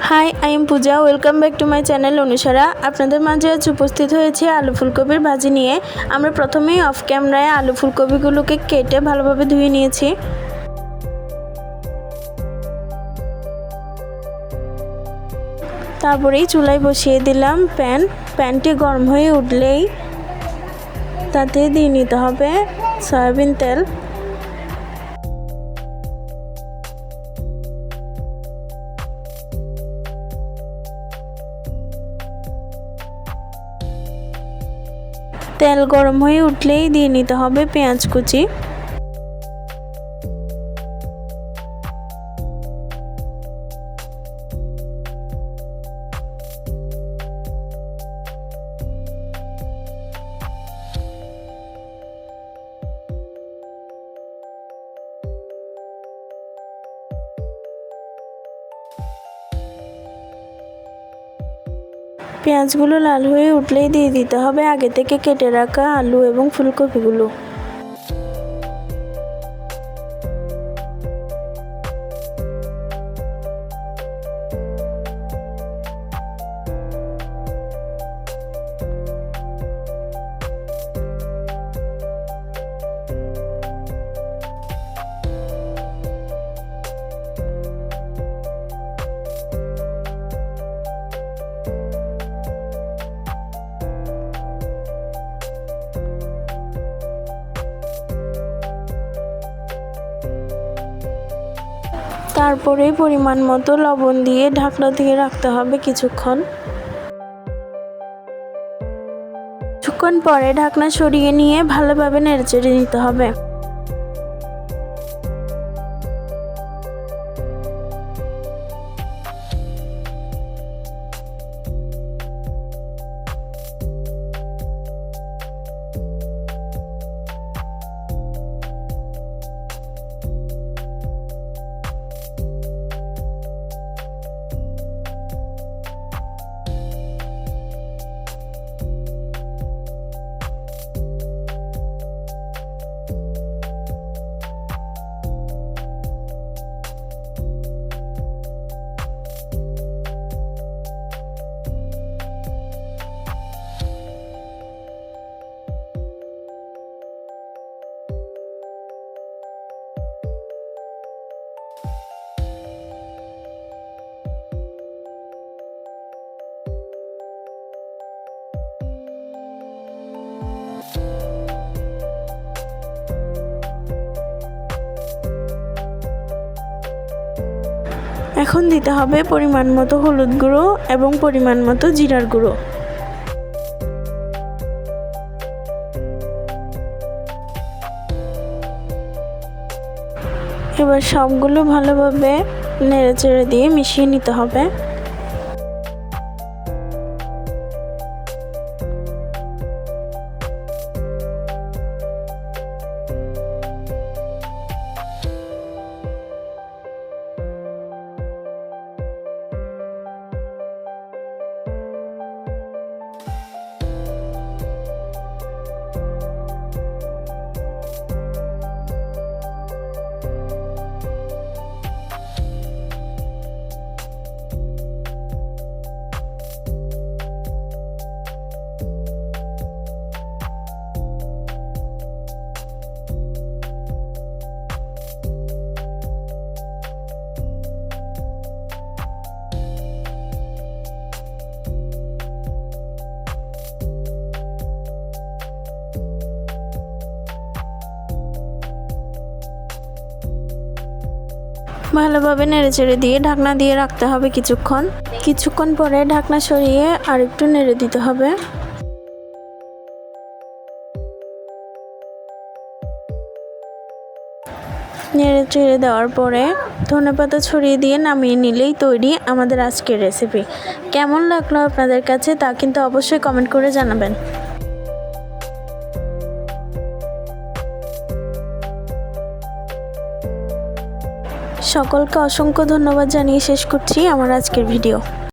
High, I am Puja. Welcome back to my channel অনুসারা। আপনাদের মাঝে আজ উপস্থিত হয়েছে আলু ফুলকপির ভাজি নিয়ে। আমরা প্রথমেই অফ ক্যামেরায় আলু ফুলকপিগুলোকে কেটে ভালোভাবে ধুয়ে নিয়েছি। তারপরেই চুলায় বসিয়ে দিলাম প্যানটি গরম হয়ে উঠলেই তাতে দিয়ে নিতে হবে সয়াবিন তেল। তেল গরম হয়ে উঠলেই দিয়ে নিতে হবে পেঁয়াজ কুচি। পেঁয়াজগুলো লাল হয়ে উঠলেই দিয়ে দিতে হবে আগে থেকে কেটে রাখা আলু এবং ফুলকপিগুলো। তারপরে পরিমাণ মতো লবণ দিয়ে ঢাকনা দিয়ে রাখতে হবে কিছুক্ষণ পরে ঢাকনা সরিয়ে নিয়ে ভালোভাবে নেড়েচেড়ে নিতে হবে। এখন দিতে হবে পরিমাণ মতো হলুদ গুঁড়ো এবং পরিমাণ মতো জিরার গুঁড়ো। এবার সবগুলো ভালোভাবে নেড়েচেড়ে দিয়ে মিশিয়ে নিতে হবে। ভালোভাবে নেড়েচেড়ে দিয়ে ঢাকনা দিয়ে রাখতে হবে কিছুক্ষণ পরে ঢাকনা সরিয়ে আরেকটু নেড়ে দিতে হবে। নেড়েচেড়ে দেওয়ার পরে ধনেপাতা ছড়িয়ে দিয়ে নামিয়ে নিলেই তৈরি আমাদের আজকের রেসিপি। কেমন লাগলো আপনাদের কাছে তা কিন্তু অবশ্যই কমেন্ট করে জানাবেন। সকলকে অসংখ্য ধন্যবাদ জানিয়ে শেষ করছি আমার আজকের ভিডিও।